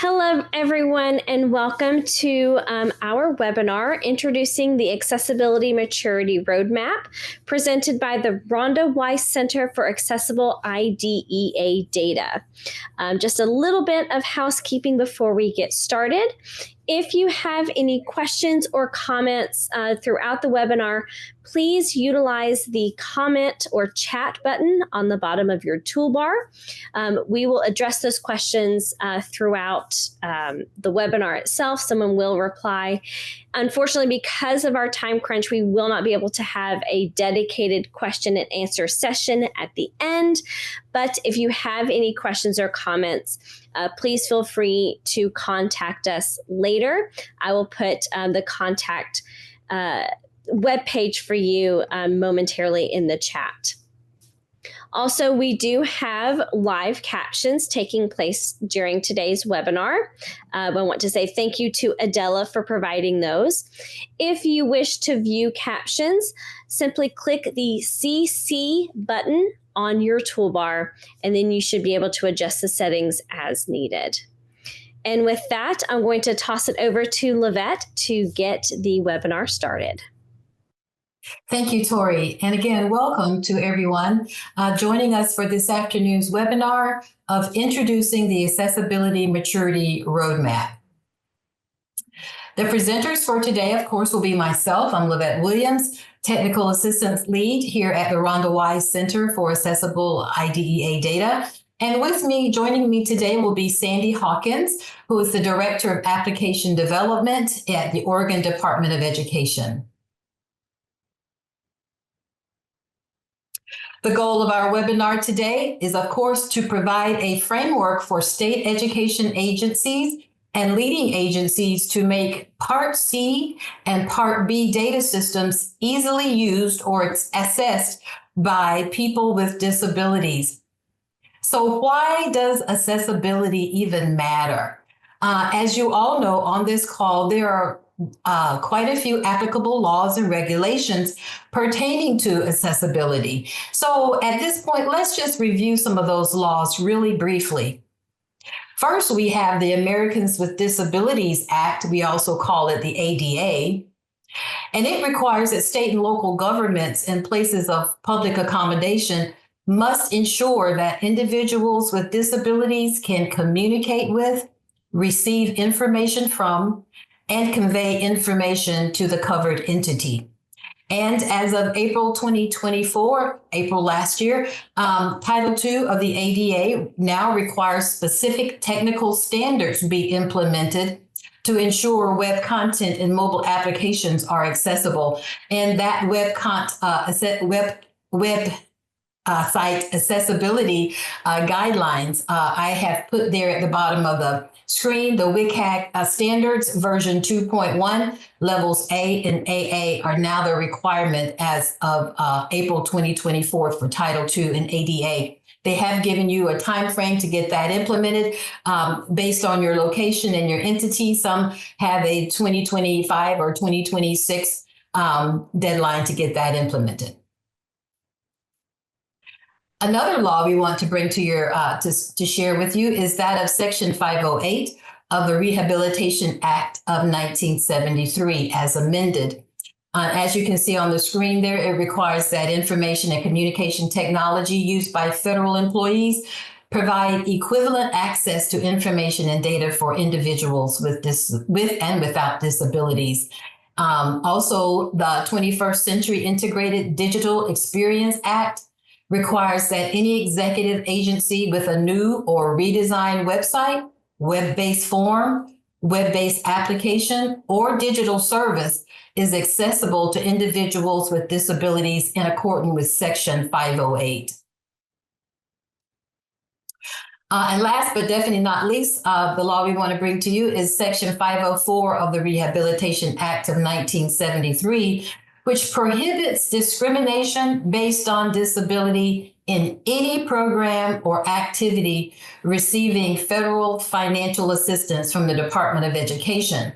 Hello, everyone, and welcome to our webinar introducing the Accessibility Maturity Roadmap presented by the Rhonda Weiss Center for Accessible IDEA Data. Just a little bit of housekeeping before we get started. If you have any questions or comments throughout the webinar, please utilize the comment or chat button on the bottom of your toolbar. We will address those questions throughout the webinar itself. Someone will reply. Unfortunately, because of our time crunch, we will not be able to have a dedicated question and answer session at the end. But if you have any questions or comments, please feel free to contact us later. I will put the contact webpage for you momentarily in the chat. Also, we do have live captions taking place during today's webinar. I want to say thank you to Adela for providing those. If you wish to view captions, simply click the CC button on your toolbar, and then you should be able to adjust the settings as needed. And with that, I'm going to toss it over to Livette to get the webinar started. Thank you, Tori. And again, welcome to everyone joining us for this afternoon's webinar of Introducing the Accessibility Maturity Roadmap. The presenters for today, of course, will be myself. I'm Livette Williams, Technical Assistance Lead here at the Rhonda Weiss Center for Accessible IDEA Data. And with me, joining me today will be Sandy Hawkins, who is the Director of Application Development at the Oregon Department of Education. The goal of our webinar today is, of course, to provide a framework for state education agencies and leading agencies to make Part C and Part B data systems easily used or assessed by people with disabilities. So why does accessibility even matter? As you all know, on this call, there are quite a few applicable laws and regulations pertaining to accessibility. So at this point, let's just review some of those laws really briefly. First, we have the Americans with Disabilities Act. We also call it the ADA. And it requires that state and local governments and places of public accommodation must ensure that individuals with disabilities can communicate with, receive information from, and convey information to the covered entity. And as of April 2024, April last year, Title II of the ADA now requires specific technical standards be implemented to ensure web content and mobile applications are accessible. And that site accessibility guidelines I have put there at the bottom of the screen. The WCAG standards version 2.1 levels A and AA are now the requirement as of April 2024 for Title II and ADA. They have given you a time frame to get that implemented based on your location and your entity. Some have a 2025 or 2026 deadline to get that implemented. Another law we want to bring to your to share with you is that of Section 508 of the Rehabilitation Act of 1973 as amended. As you can see on the screen there, it requires that information and communication technology used by federal employees provide equivalent access to information and data for individuals with and without disabilities. Also, the 21st Century Integrated Digital Experience Act requires that any executive agency with a new or redesigned website, web-based form, web-based application, or digital service is accessible to individuals with disabilities in accordance with Section 508. And last but definitely not least, the law we want to bring to you is Section 504 of the Rehabilitation Act of 1973, which prohibits discrimination based on disability in any program or activity receiving federal financial assistance from the Department of Education.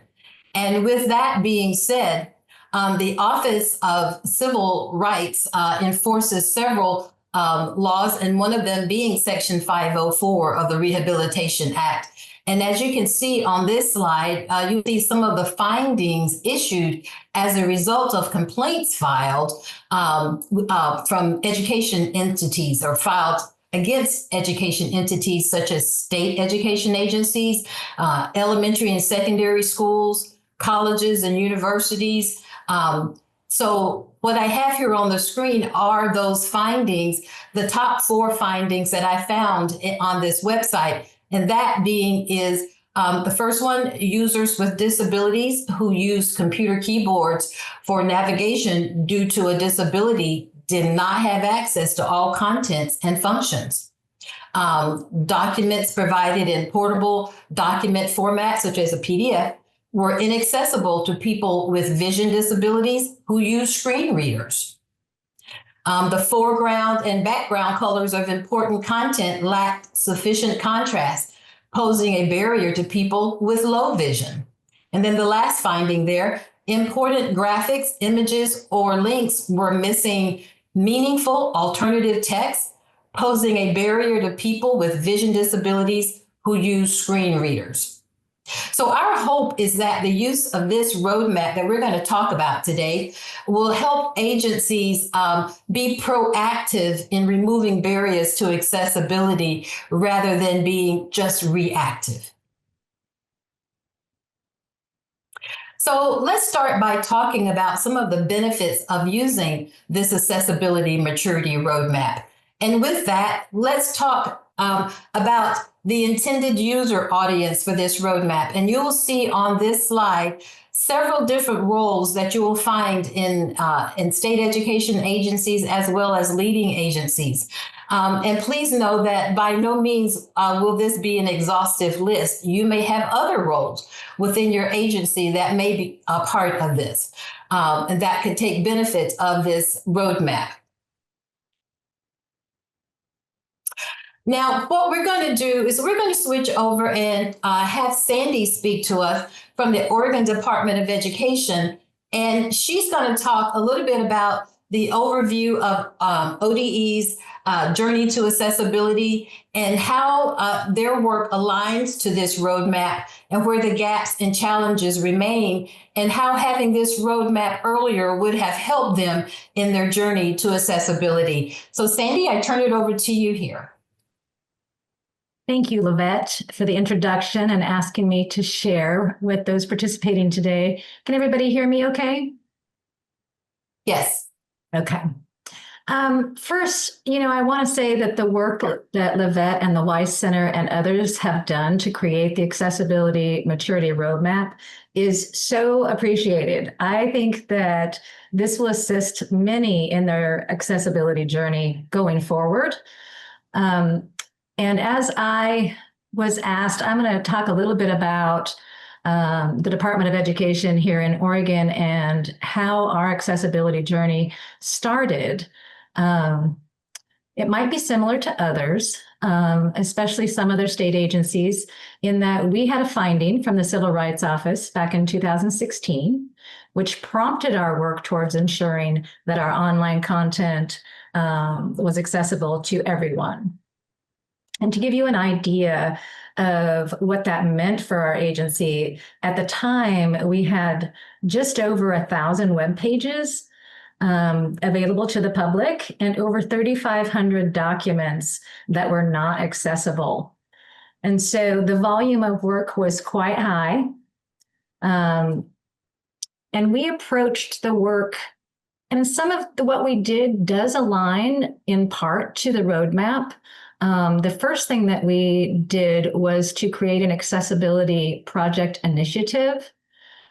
And with that being said, the Office of Civil Rights enforces several laws, and one of them being Section 504 of the Rehabilitation Act. And as you can see on this slide, you see some of the findings issued as a result of complaints filed from education entities or filed against education entities such as state education agencies, elementary and secondary schools, colleges and universities. So what I have here on the screen are those findings, the top 4 findings that I found on this website. And that being is the first one, users with disabilities who use computer keyboards for navigation due to a disability did not have access to all contents and functions. Documents provided in portable document format, such as a PDF, were inaccessible to people with vision disabilities who use screen readers. The foreground and background colors of important content lacked sufficient contrast, posing a barrier to people with low vision. And then the last finding there, important graphics, images, or links were missing meaningful alternative text, posing a barrier to people with vision disabilities who use screen readers. So our hope is that the use of this roadmap that we're going to talk about today will help agencies be proactive in removing barriers to accessibility rather than being just reactive. So let's start by talking about some of the benefits of using this accessibility maturity roadmap. And with that, let's talk about the intended user audience for this roadmap. And you'll see on this slide several different roles that you will find in state education agencies as well as leading agencies. And please know that by no means will this be an exhaustive list. You may have other roles within your agency that may be a part of this and that could take benefit of this roadmap. Now, what we're going to do is we're going to switch over and have Sandy speak to us from the Oregon Department of Education. And she's going to talk a little bit about the overview of ODE's journey to accessibility and how their work aligns to this roadmap and where the gaps and challenges remain and how having this roadmap earlier would have helped them in their journey to accessibility. So Sandy, I turn it over to you here. Thank you, Livette, for the introduction and asking me to share with those participating today. Can everybody hear me okay? Yes. Okay. First, I want to say that the work that Livette and the Weiss Center and others have done to create the Accessibility Maturity Roadmap is so appreciated. I think that this will assist many in their accessibility journey going forward. And as I was asked, I'm going to talk a little bit about the Department of Education here in Oregon and how our accessibility journey started. It might be similar to others, especially some other state agencies, in that we had a finding from the Civil Rights Office back in 2016, which prompted our work towards ensuring that our online content was accessible to everyone. And to give you an idea of what that meant for our agency, at the time, we had just over 1,000 web pages available to the public and over 3,500 documents that were not accessible. And so the volume of work was quite high. And we approached the work, and some of what we did does align in part to the roadmap. The first thing that we did was to create an accessibility project initiative,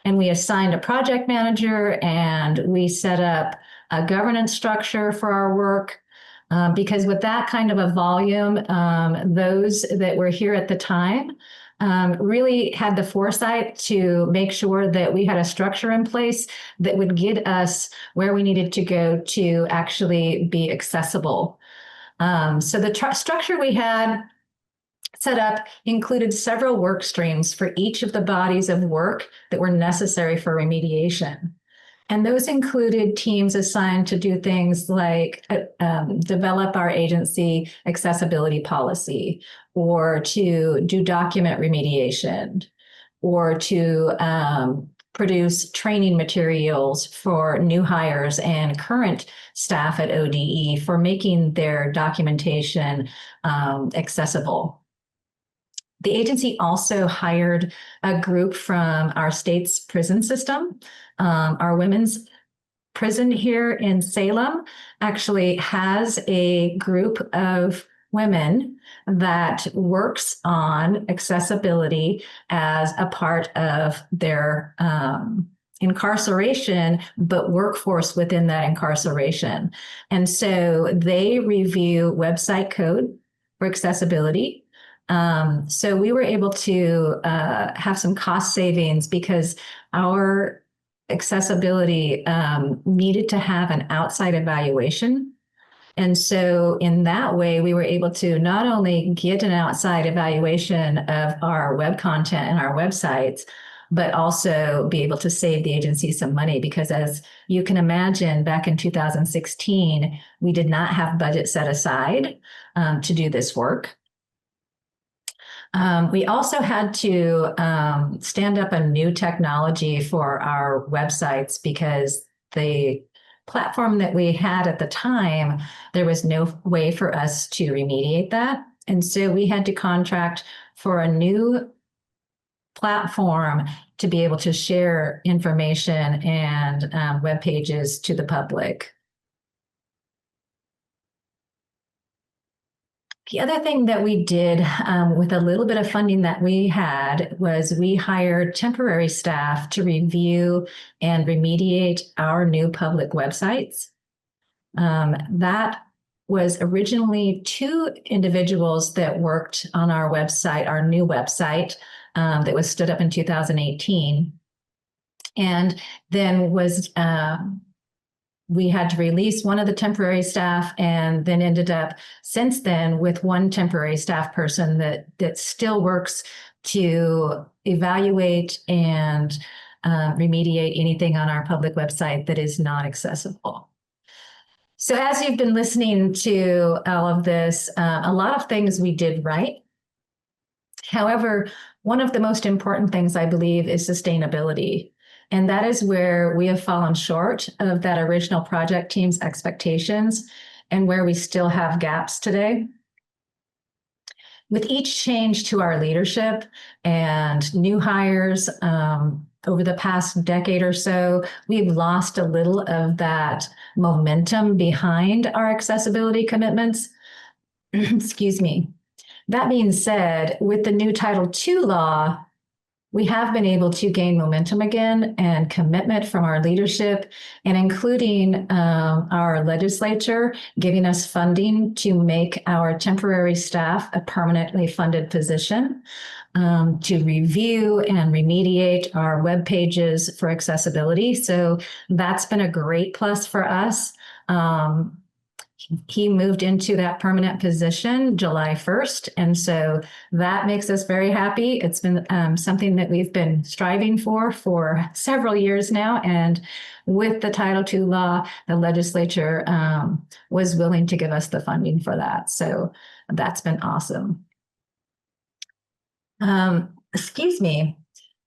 and we assigned a project manager and we set up a governance structure for our work. Because with that kind of a volume, those that were here at the time really had the foresight to make sure that we had a structure in place that would get us where we needed to go to actually be accessible. So the structure we had set up included several work streams for each of the bodies of work that were necessary for remediation. And those included teams assigned to do things like develop our agency accessibility policy, or to do document remediation, or to produce training materials for new hires and current staff at ODE for making their documentation accessible. The agency also hired a group from our state's prison system. Our women's prison here in Salem actually has a group of women that works on accessibility as a part of their incarceration, but workforce within that incarceration. And so they review website code for accessibility. So we were able to have some cost savings because our accessibility needed to have an outside evaluation. And so in that way, we were able to not only get an outside evaluation of our web content and our websites, but also be able to save the agency some money, because as you can imagine, back in 2016, we did not have budget set aside to do this work. We also had to stand up a new technology for our websites because the platform that we had at the time, there was no way for us to remediate that. And so we had to contract for a new platform to be able to share information and web pages to the public. The other thing that we did with a little bit of funding that we had was we hired temporary staff to review and remediate our new public websites. That was originally 2 individuals that worked on our website, our new website that was stood up in 2018. And then we had to release one of the temporary staff, and then ended up since then with 1 temporary staff person that still works to evaluate and remediate anything on our public website that is not accessible. So as you've been listening to all of this, a lot of things we did right. However, one of the most important things I believe is sustainability. And that is where we have fallen short of that original project team's expectations and where we still have gaps today. With each change to our leadership and new hires over the past decade or so, we've lost a little of that momentum behind our accessibility commitments. Excuse me. That being said, with the new Title II law, we have been able to gain momentum again and commitment from our leadership, and including our legislature giving us funding to make our temporary staff a permanently funded position to review and remediate our web pages for accessibility. So that's been a great plus for us. He moved into that permanent position July 1st. And so that makes us very happy. It's been something that we've been striving for several years now. And with the Title II law, the legislature was willing to give us the funding for that. So that's been awesome. Excuse me.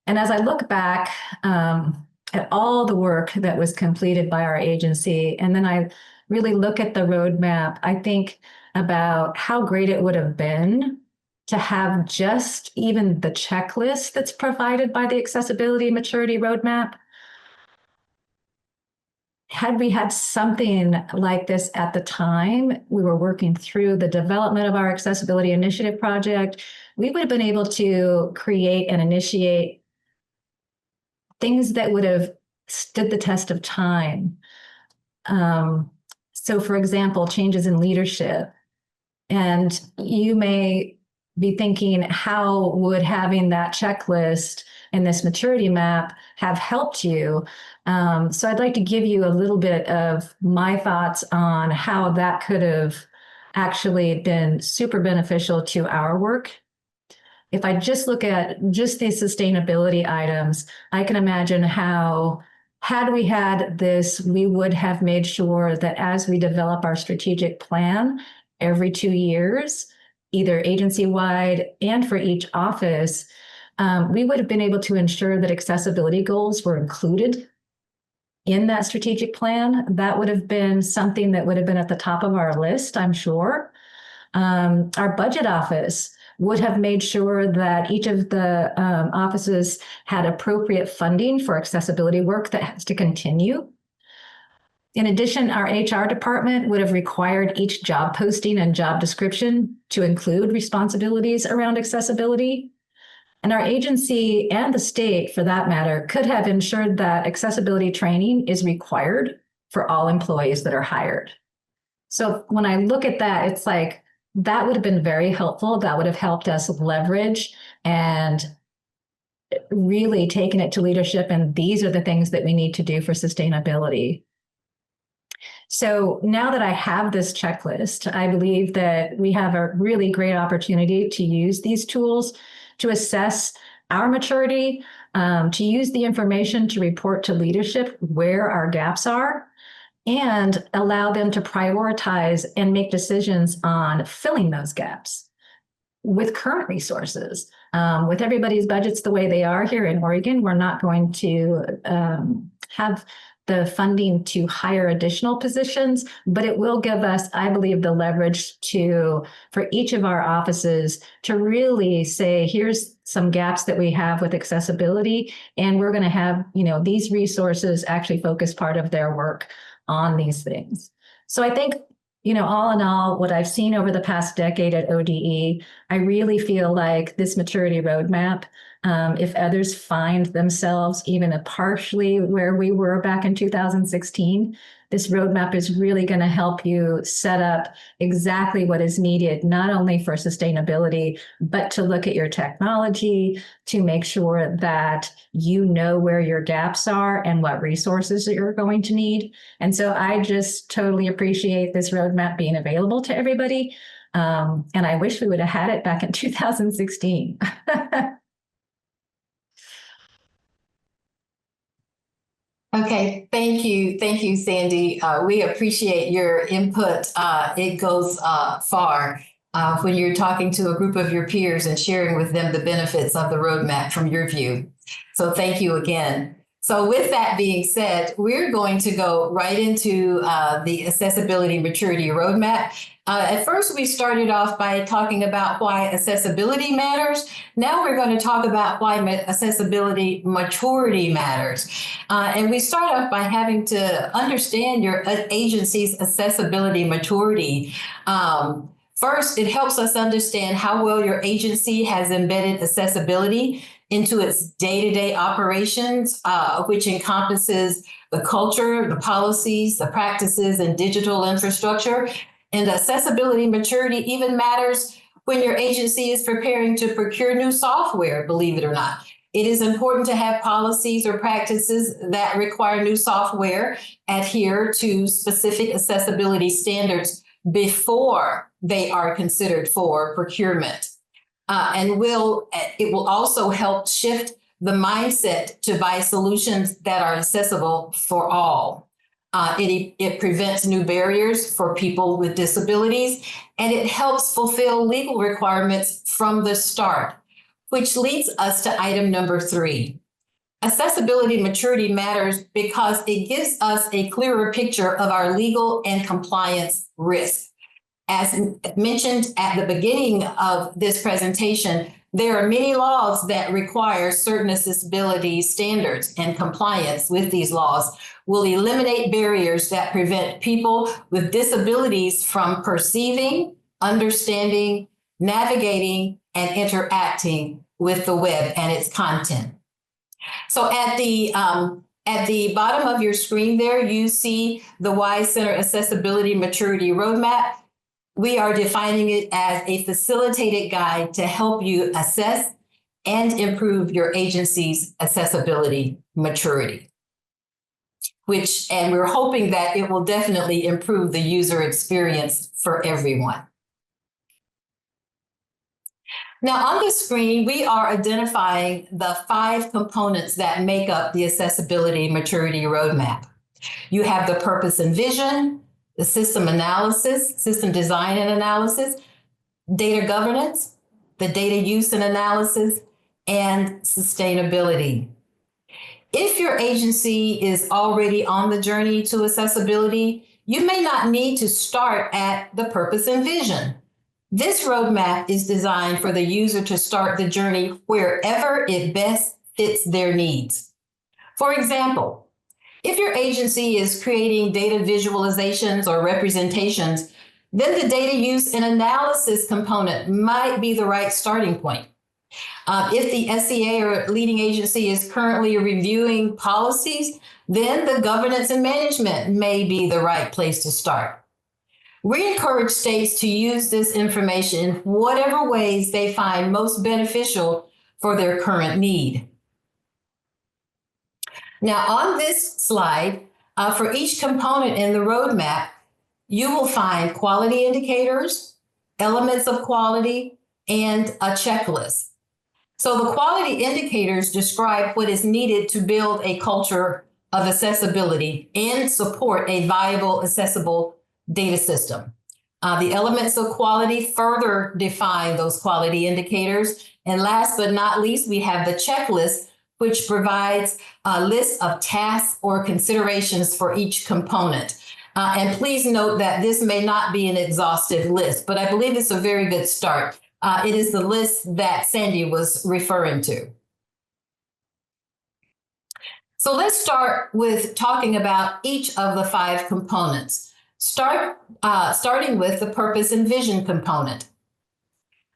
And as I look back at all the work that was completed by our agency, and then I really look at the roadmap, I think about how great it would have been to have just even the checklist that's provided by the Accessibility Maturity Roadmap. Had we had something like this at the time we were working through the development of our Accessibility Initiative project, we would have been able to create and initiate things that would have stood the test of time. So for example, changes in leadership. And you may be thinking, how would having that checklist and this maturity map have helped you? So I'd like to give you a little bit of my thoughts on how that could have actually been super beneficial to our work. If I just look at just these sustainability items, I can imagine how, had we had this, we would have made sure that as we develop our strategic plan every 2 years, either agency-wide and for each office, we would have been able to ensure that accessibility goals were included in that strategic plan. That would have been something that would have been at the top of our list, I'm sure. Our budget office would have made sure that each of the offices had appropriate funding for accessibility work that has to continue. In addition, our HR department would have required each job posting and job description to include responsibilities around accessibility. And our agency and the state, for that matter, could have ensured that accessibility training is required for all employees that are hired. So when I look at that, it's like, that would have been very helpful. That would have helped us leverage and really taken it to leadership. And these are the things that we need to do for sustainability. So now that I have this checklist, I believe that we have a really great opportunity to use these tools to assess our maturity, to use the information to report to leadership where our gaps are, and allow them to prioritize and make decisions on filling those gaps with current resources. With everybody's budgets the way they are here in Oregon, we're not going to have the funding to hire additional positions, but it will give us, I believe, the leverage for each of our offices to really say, here's some gaps that we have with accessibility, and we're going to have, these resources actually focus part of their work on these things. So I think, all in all, what I've seen over the past decade at ODE, I really feel like this maturity roadmap, if others find themselves even partially where we were back in 2016, this roadmap is really going to help you set up exactly what is needed, not only for sustainability, but to look at your technology, to make sure that you know where your gaps are and what resources you're going to need. And so I just totally appreciate this roadmap being available to everybody. And I wish we would have had it back in 2016. Okay, thank you. Thank you, Sandy. We appreciate your input. It goes far when you're talking to a group of your peers and sharing with them the benefits of the roadmap from your view. So thank you again. So with that being said, we're going to go right into the Accessibility Maturity Roadmap. At first, we started off by talking about why accessibility matters. Now we're going to talk about why accessibility maturity matters. And we start off by having to understand your agency's accessibility maturity. First, it helps us understand how well your agency has embedded accessibility into its day-to-day operations, which encompasses the culture, the policies, the practices, and digital infrastructure. And accessibility maturity even matters when your agency is preparing to procure new software, believe it or not. It is important to have policies or practices that require new software adhere to specific accessibility standards before they are considered for procurement. And it will also help shift the mindset to buy solutions that are accessible for all. It prevents new barriers for people with disabilities, and it helps fulfill legal requirements from the start, which leads us to item number 3. Accessibility maturity matters because it gives us a clearer picture of our legal and compliance risk. As mentioned at the beginning of this presentation, there are many laws that require certain accessibility standards, and compliance with these laws will eliminate barriers that prevent people with disabilities from perceiving, understanding, navigating, and interacting with the web and its content. So at the bottom of your screen there, you see the WISE Center Accessibility Maturity Roadmap. We are defining it as a facilitated guide to help you assess and improve your agency's accessibility maturity, and we're hoping that it will definitely improve the user experience for everyone. Now on the screen, we are identifying the 5 components that make up the Accessibility Maturity Roadmap. You have the purpose and vision, the system analysis, system design and analysis, data governance, the data use and analysis, and sustainability. If your agency is already on the journey to accessibility, you may not need to start at the purpose and vision. This roadmap is designed for the user to start the journey wherever it best fits their needs. For example, if your agency is creating data visualizations or representations, then the data use and analysis component might be the right starting point. If the SCA or leading agency is currently reviewing policies, then the governance and management may be the right place to start. We encourage states to use this information in whatever ways they find most beneficial for their current need. Now, on this slide, for each component in the roadmap, you will find quality indicators, elements of quality, and a checklist. So the quality indicators describe what is needed to build a culture of accessibility and support a viable, accessible data system. The elements of quality further define those quality indicators. And last but not least, we have the checklist, which provides a list of tasks or considerations for each component. And please note that this may not be an exhaustive list, but I believe it's a very good start. It is the list that Sandy was referring to. So let's start with talking about each of the 5 components, starting with the purpose and vision component.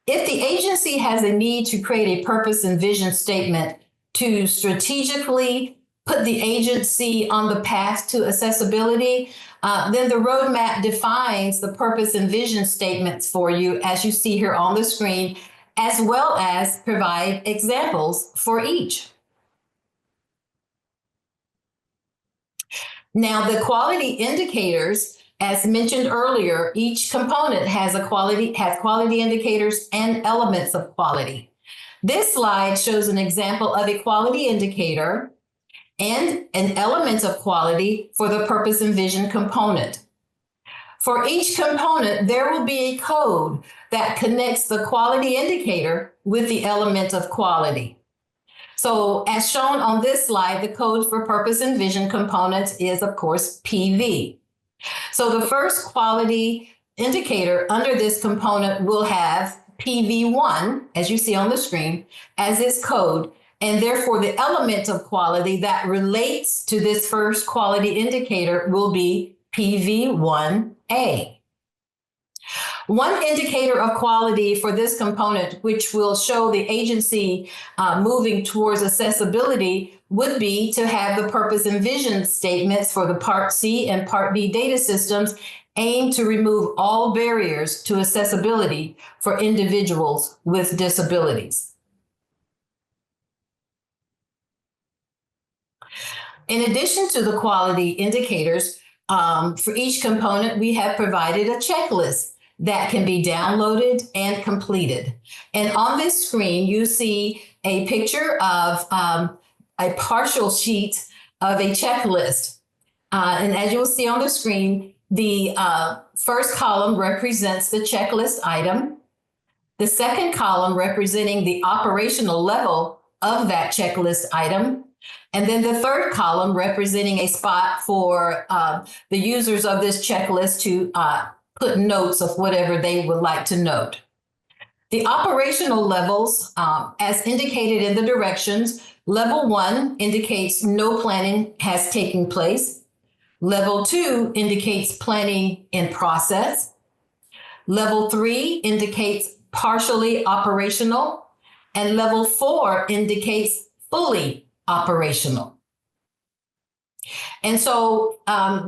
If the agency has a need to create a purpose and vision statement to strategically put the agency on the path to accessibility, then the roadmap defines the purpose and vision statements for you, as you see here on the screen, as well as provide examples for each. Now, the quality indicators, as mentioned earlier, each component has quality indicators and elements of quality. This slide shows an example of a quality indicator and an element of quality for the purpose and vision component. For each component, there will be a code that connects the quality indicator with the element of quality. So as shown on this slide, the code for purpose and vision components is, of course, PV. So the first quality indicator under this component will have PV1, as you see on the screen, as its code. And therefore, the element of quality that relates to this first quality indicator will be PV1A. One indicator of quality for this component, which will show the agency moving towards accessibility, would be to have the purpose and vision statements for the Part C and Part B data systems aimed to remove all barriers to accessibility for individuals with disabilities. In addition to the quality indicators, for each component, we have provided a checklist that can be downloaded and completed. And on this screen, you see a picture of a partial sheet of a checklist. And as you'll see on the screen, the first column represents the checklist item. The second column representing the operational level of that checklist item. And then the third column representing a spot for the users of this checklist to put notes of whatever they would like to note. The operational levels, as indicated in the directions, level 1 indicates no planning has taken place. Level 2 indicates planning in process. Level 3 indicates partially operational. And level 4 indicates fully operational. And so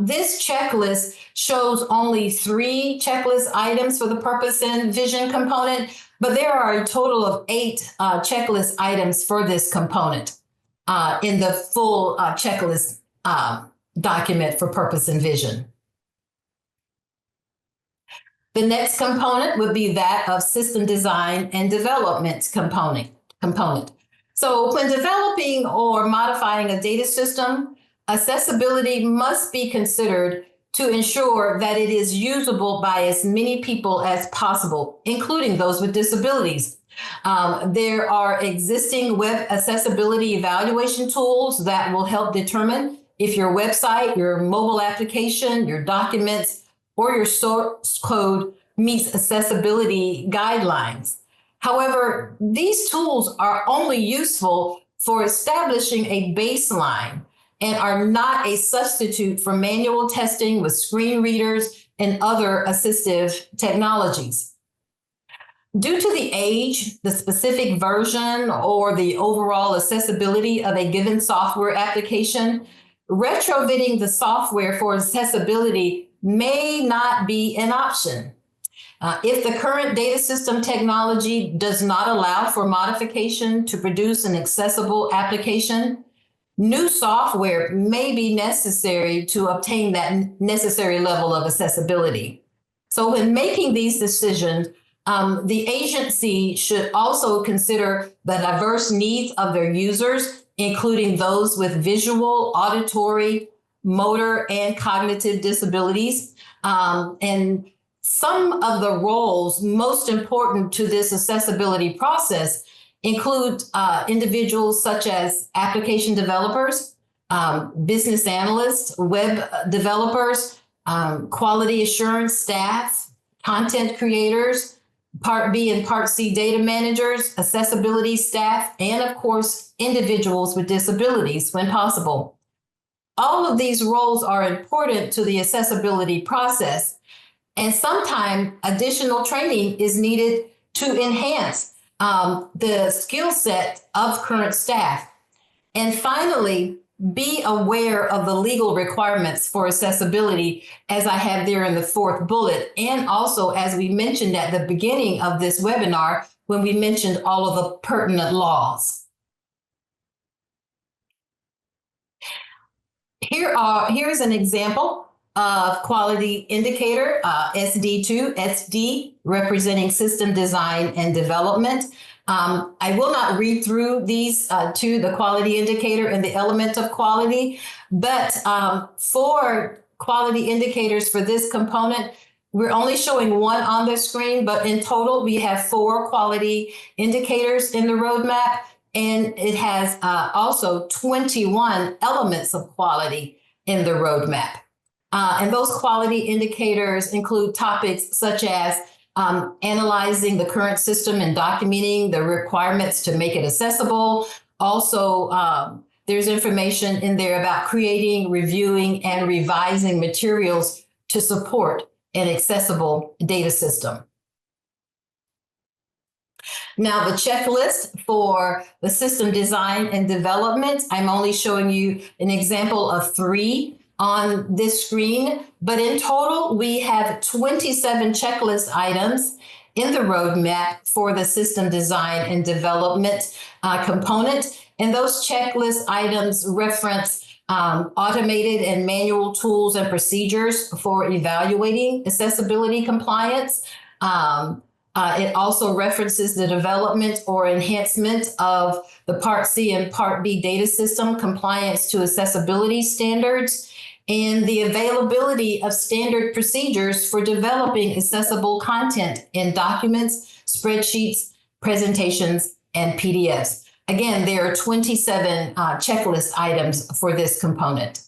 this checklist shows only 3 checklist items for the purpose and vision component, but there are a total of 8 checklist items for this component in the full checklist document for purpose and vision. The next component would be that of system design and development component. So when developing or modifying a data system, accessibility must be considered to ensure that it is usable by as many people as possible, including those with disabilities. There are existing web accessibility evaluation tools that will help determine if your website, your mobile application, your documents, or your source code meets accessibility guidelines. However, these tools are only useful for establishing a baseline and are not a substitute for manual testing with screen readers and other assistive technologies. Due to the age, the specific version, or the overall accessibility of a given software application, retrofitting the software for accessibility may not be an option. If the current data system technology does not allow for modification to produce an accessible application, new software may be necessary to obtain that necessary level of accessibility. So when making these decisions, the agency should also consider the diverse needs of their users, including those with visual, auditory, motor, and cognitive disabilities. And some of the roles most important to this accessibility process include individuals such as application developers, business analysts, web developers, quality assurance staff, content creators, Part B and Part C data managers, accessibility staff, and of course, individuals with disabilities when possible. All of these roles are important to the accessibility process, and sometimes additional training is needed to enhance the skill set of current staff. And finally, be aware of the legal requirements for accessibility, as I have there in the fourth bullet, and also as we mentioned at the beginning of this webinar when we mentioned all of the pertinent laws. Here's an example of quality indicator, SD2, SD representing system design and development. I will not read through these to the quality indicator and the element of quality, but for quality indicators for this component, we're only showing one on the screen, but in total, we have 4 quality indicators in the roadmap, and it has also 21 elements of quality in the roadmap. And those quality indicators include topics such as analyzing the current system and documenting the requirements to make it accessible. Also, there's information in there about creating, reviewing, and revising materials to support an accessible data system. Now, the checklist for the system design and development, I'm only showing you an example of 3 on this screen, but in total, we have 27 checklist items in the roadmap for the system design and development component. And those checklist items reference automated and manual tools and procedures for evaluating accessibility compliance. It also references the development or enhancement of the Part C and Part B data system compliance to accessibility standards, and the availability of standard procedures for developing accessible content in documents, spreadsheets, presentations, and PDFs. Again, there are 27 checklist items for this component.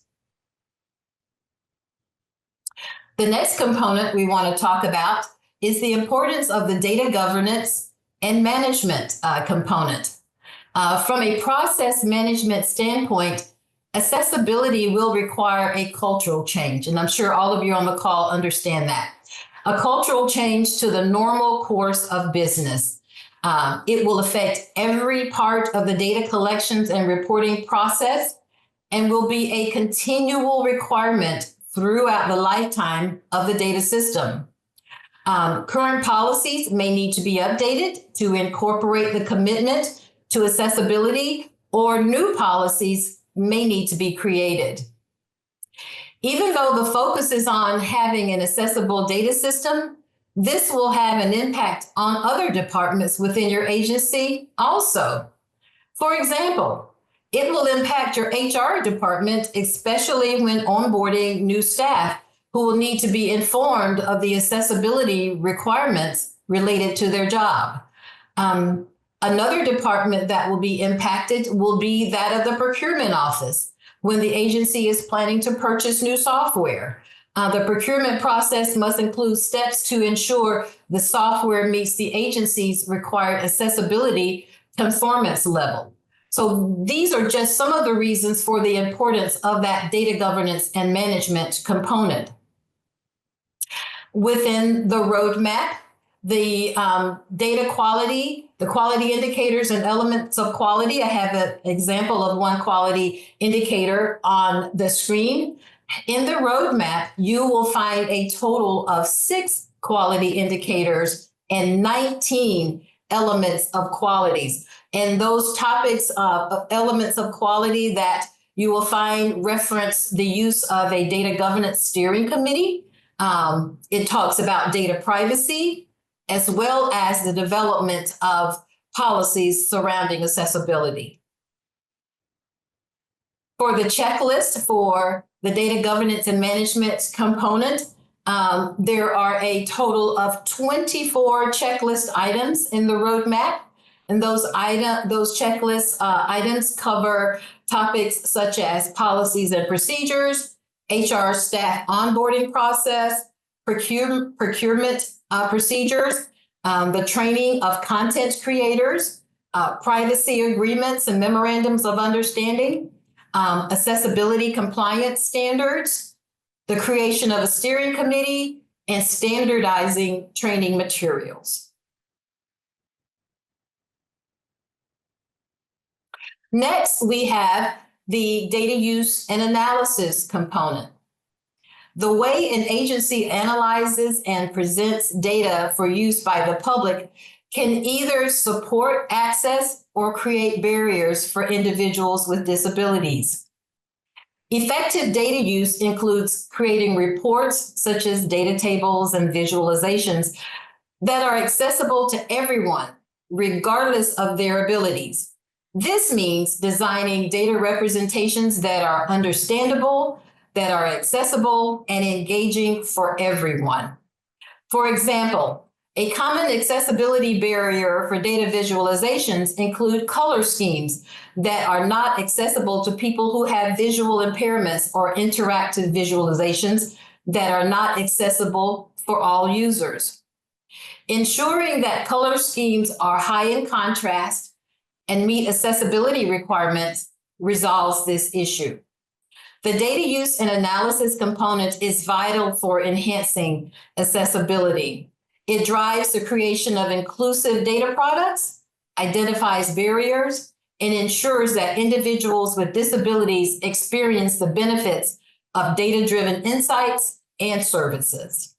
The next component we want to talk about is the importance of the data governance and management component. From a process management standpoint, accessibility will require a cultural change, and I'm sure all of you on the call understand that. A cultural change to the normal course of business. It will affect every part of the data collections and reporting process and will be a continual requirement throughout the lifetime of the data system. Current policies may need to be updated to incorporate the commitment to accessibility, or new policies may need to be created. Even though the focus is on having an accessible data system, this will have an impact on other departments within your agency also. For example, it will impact your HR department, especially when onboarding new staff who will need to be informed of the accessibility requirements related to their job. Another department that will be impacted will be that of the procurement office when the agency is planning to purchase new software. The procurement process must include steps to ensure the software meets the agency's required accessibility conformance level. So these are just some of the reasons for the importance of that data governance and management component. Within the roadmap, the data quality, the quality indicators and elements of quality. I have an example of one quality indicator on the screen. In the roadmap, you will find a total of 6 quality indicators and 19 elements of qualities. And those topics of elements of quality that you will find reference the use of a data governance steering committee. It talks about data privacy, as well as the development of policies surrounding accessibility. For the checklist for the data governance and management component, there are a total of 24 checklist items in the roadmap. And those checklist items cover topics such as policies and procedures, HR staff onboarding process, procurement procedures, the training of content creators, privacy agreements and memorandums of understanding, accessibility compliance standards, the creation of a steering committee, and standardizing training materials. Next, we have the data use and analysis component. The way an agency analyzes and presents data for use by the public can either support access or create barriers for individuals with disabilities. Effective data use includes creating reports such as data tables and visualizations that are accessible to everyone, regardless of their abilities. This means designing data representations that are understandable, that are accessible, and engaging for everyone. For example, a common accessibility barrier for data visualizations include color schemes that are not accessible to people who have visual impairments, or interactive visualizations that are not accessible for all users. Ensuring that color schemes are high in contrast and meet accessibility requirements resolves this issue. The data use and analysis component is vital for enhancing accessibility. It drives the creation of inclusive data products, identifies barriers, and ensures that individuals with disabilities experience the benefits of data-driven insights and services.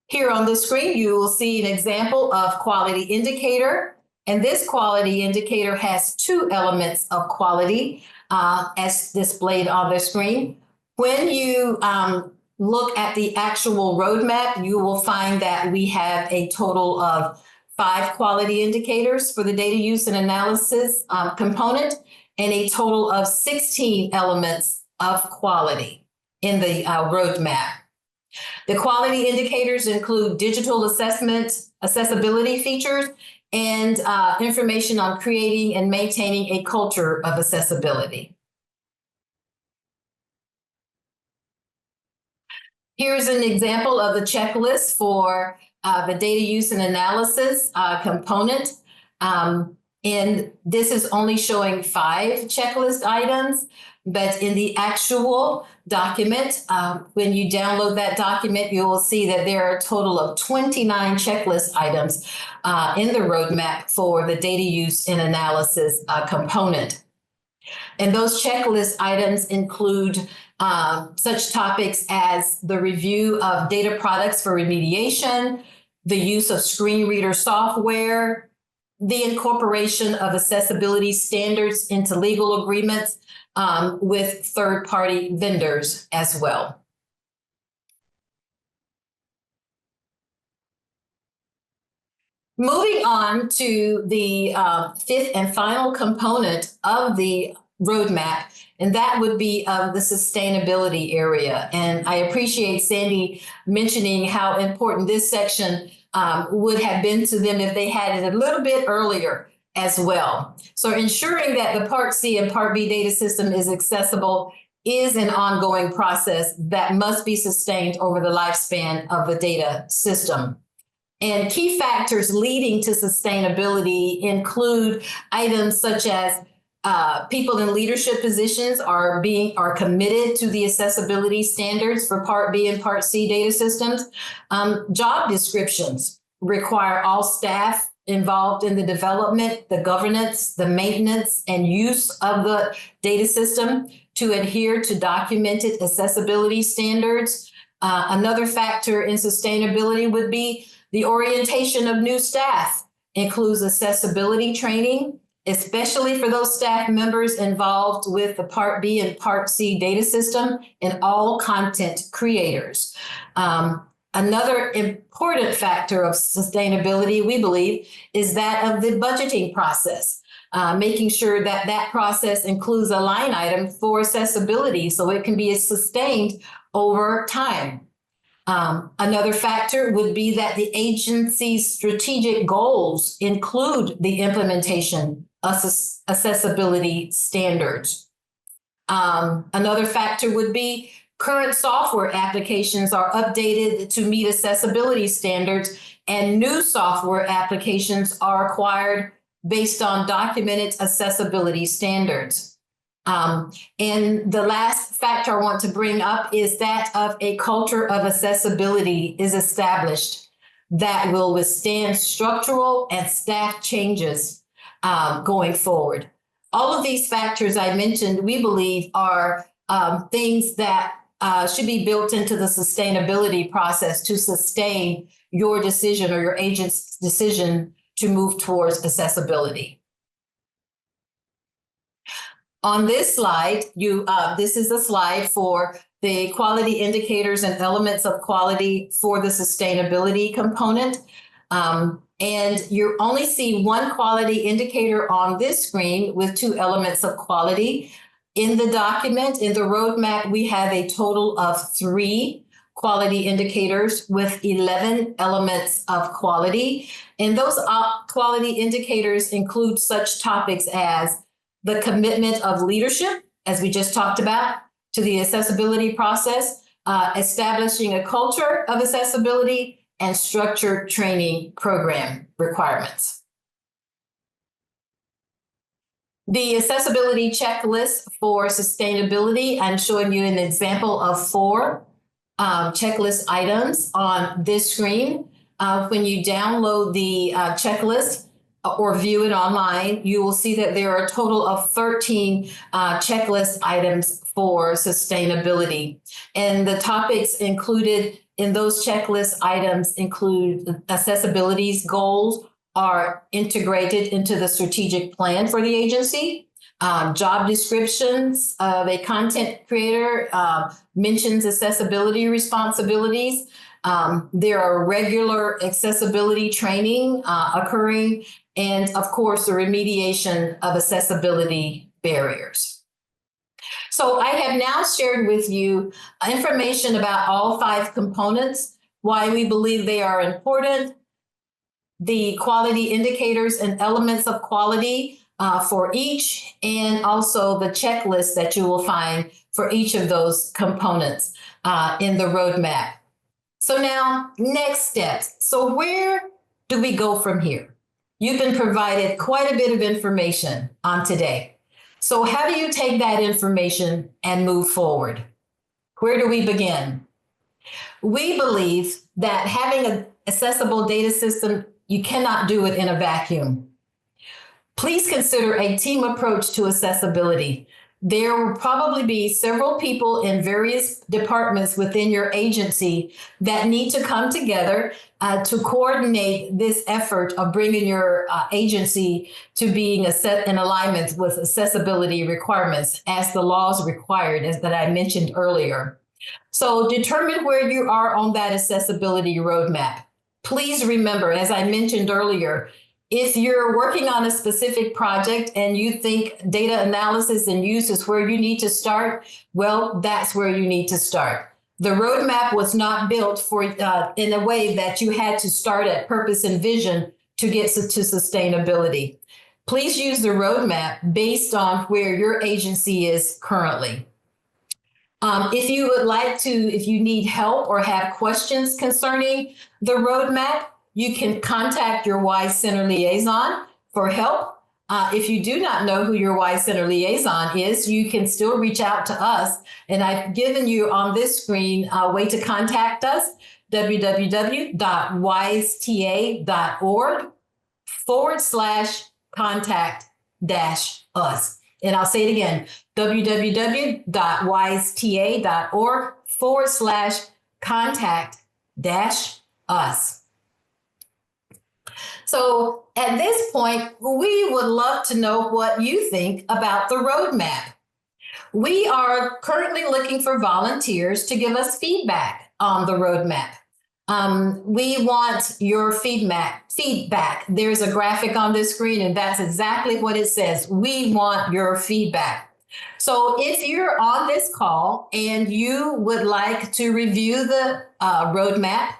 Here on the screen, you will see an example of quality indicator. And this quality indicator has 2 elements of quality as displayed on the screen. When you look at the actual roadmap, you will find that we have a total of 5 quality indicators for the data use and analysis component, and a total of 16 elements of quality in the roadmap. The quality indicators include digital assessment, accessibility features, and information on creating and maintaining a culture of accessibility. Here's an example of the checklist for the data use and analysis component. And this is only showing 5 checklist items, but in the actual document, when you download that document, you will see that there are a total of 29 checklist items in the roadmap for the data use and analysis component. And those checklist items include such topics as the review of data products for remediation, the use of screen reader software, the incorporation of accessibility standards into legal agreements with third-party vendors as well. Moving on to the 5th and final component of the roadmap, and that would be the sustainability area. And I appreciate Sandy mentioning how important this section would have been to them if they had it a little bit earlier as well. So ensuring that the Part C and Part B data system is accessible is an ongoing process that must be sustained over the lifespan of the data system. And key factors leading to sustainability include items such as people in leadership positions are committed to the accessibility standards for Part B and Part C data systems. Job descriptions require all staff involved in the development, the governance, the maintenance, and use of the data system to adhere to documented accessibility standards. Another factor in sustainability would be the orientation of new staff, includes accessibility training, especially for those staff members involved with the Part B and Part C data system, and all content creators. Another important factor of sustainability, we believe, is that of the budgeting process, making sure that that process includes a line item for accessibility so it can be sustained over time. Another factor would be that the agency's strategic goals include the implementation of accessibility standards. Another factor would be current software applications are updated to meet accessibility standards, and new software applications are acquired based on documented accessibility standards. And the last factor I want to bring up is that of a culture of accessibility is established that will withstand structural and staff changes going forward. All of these factors I mentioned, we believe, are things that should be built into the sustainability process to sustain your decision or your agent's decision to move towards accessibility. On this slide, this is a slide for the quality indicators and elements of quality for the sustainability component. And you only see one quality indicator on this screen with two elements of quality. In the document, in the roadmap, we have a total of 3 quality indicators with 11 elements of quality. And those quality indicators include such topics as the commitment of leadership, as we just talked about, to the accessibility process, establishing a culture of accessibility, and structured training program requirements. The accessibility checklist for sustainability, I'm showing you an example of 4 checklist items on this screen. When you download the checklist or view it online, you will see that there are a total of 13 checklist items for sustainability. And the topics included in those checklist items include accessibility goals are integrated into the strategic plan for the agency. Job descriptions of a content creator mentions accessibility responsibilities. There are regular accessibility training occurring, and of course, the remediation of accessibility barriers. So I have now shared with you information about all 5 components, why we believe they are important, the quality indicators and elements of quality for each, and also the checklist that you will find for each of those components in the roadmap. So now, next steps. So where do we go from here? You've been provided quite a bit of information on today. So how do you take that information and move forward? Where do we begin? We believe that having an accessible data system, you cannot do it in a vacuum. Please consider a team approach to accessibility. There will probably be several people in various departments within your agency that need to come together to coordinate this effort of bringing your agency to being in alignment with accessibility requirements as the laws required, as that I mentioned earlier. So determine where you are on that accessibility roadmap. Please remember, as I mentioned earlier, If you're working on a specific project and you think data analysis and use is where you need to start, well, that's where you need to start. The roadmap was not built for in a way that you had to start at purpose and vision to get to sustainability. Please use the roadmap based on where your agency is currently. If you would like to, if you need help or have questions concerning the roadmap, you can contact your WISE Center liaison for help. If you do not know who your WISE Center liaison is, you can still reach out to us. And I've given you on this screen a way to contact us, www.wiseta.org/contact-us. And I'll say it again, www.wiseta.org/contact-us. So at this point, we would love to know what you think about the roadmap. We are currently looking for volunteers to give us feedback on the roadmap. We want your feedback. There's a graphic on this screen, and that's exactly what it says. We want your feedback. So if you're on this call and you would like to review the roadmap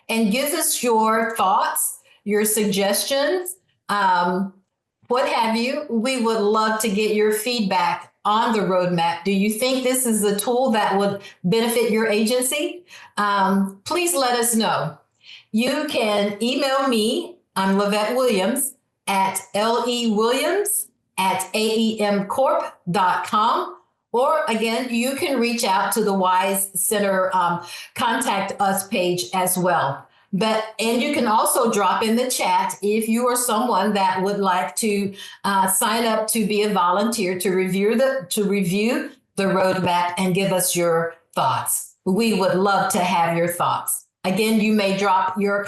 and give us your thoughts, your suggestions, what have you, we would love to get your feedback on the roadmap. Do you think this is a tool that would benefit your agency? Please let us know. You can email me, I'm Lavette Williams, at lewilliams@aemcorp.com. Or again, you can reach out to the WISE Center Contact Us page as well. And you can also drop in the chat if you are someone that would like to sign up to be a volunteer to review the roadmap and give us your thoughts. We would love to have your thoughts. Again, you may drop your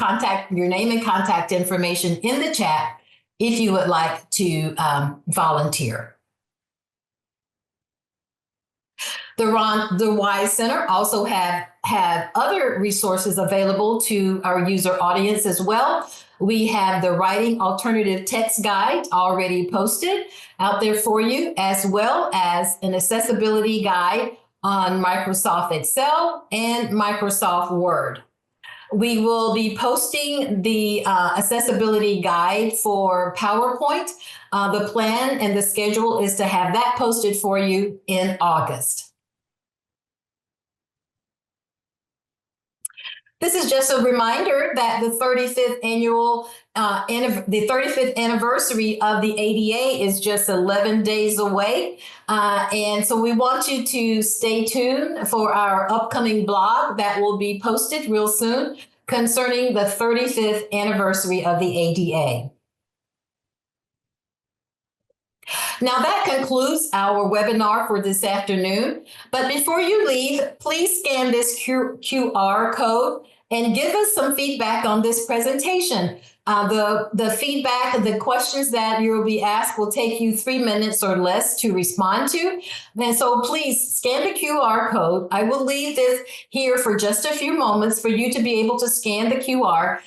name and contact information in the chat if you would like to volunteer. The WISE Center also have other resources available to our user audience as well. We have the Writing Alternative Text Guide already posted out there for you, as well as an accessibility guide on Microsoft Excel and Microsoft Word. We will be posting the accessibility guide for PowerPoint. The plan and the schedule is to have that posted for you in August. This is just a reminder that the 35th anniversary of the ADA is just 11 days away. And so we want you to stay tuned for our upcoming blog that will be posted real soon concerning the 35th anniversary of the ADA. Now that concludes our webinar for this afternoon. But before you leave, please scan this QR code and give us some feedback on this presentation. The feedback, the questions that you'll be asked will take you 3 minutes or less to respond to. And so please scan the QR code. I will leave this here for just a few moments for you to be able to scan the QR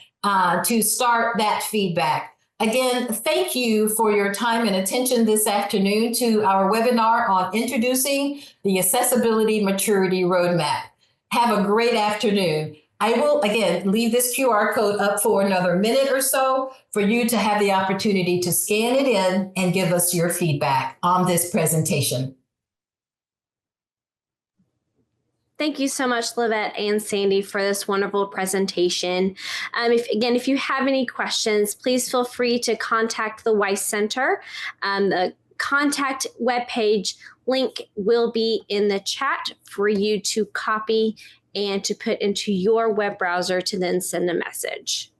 to start that feedback. Again, thank you for your time and attention this afternoon to our webinar on introducing the Accessibility Maturity Roadmap. Have a great afternoon. I will, again, leave this QR code up for another minute or so for you to have the opportunity to scan it in and give us your feedback on this presentation. Thank you so much, Lavette and Sandy, for this wonderful presentation. If you have any questions, please feel free to contact the WISE Center. The contact webpage link will be in the chat for you to copy and to put into your web browser to then send a message.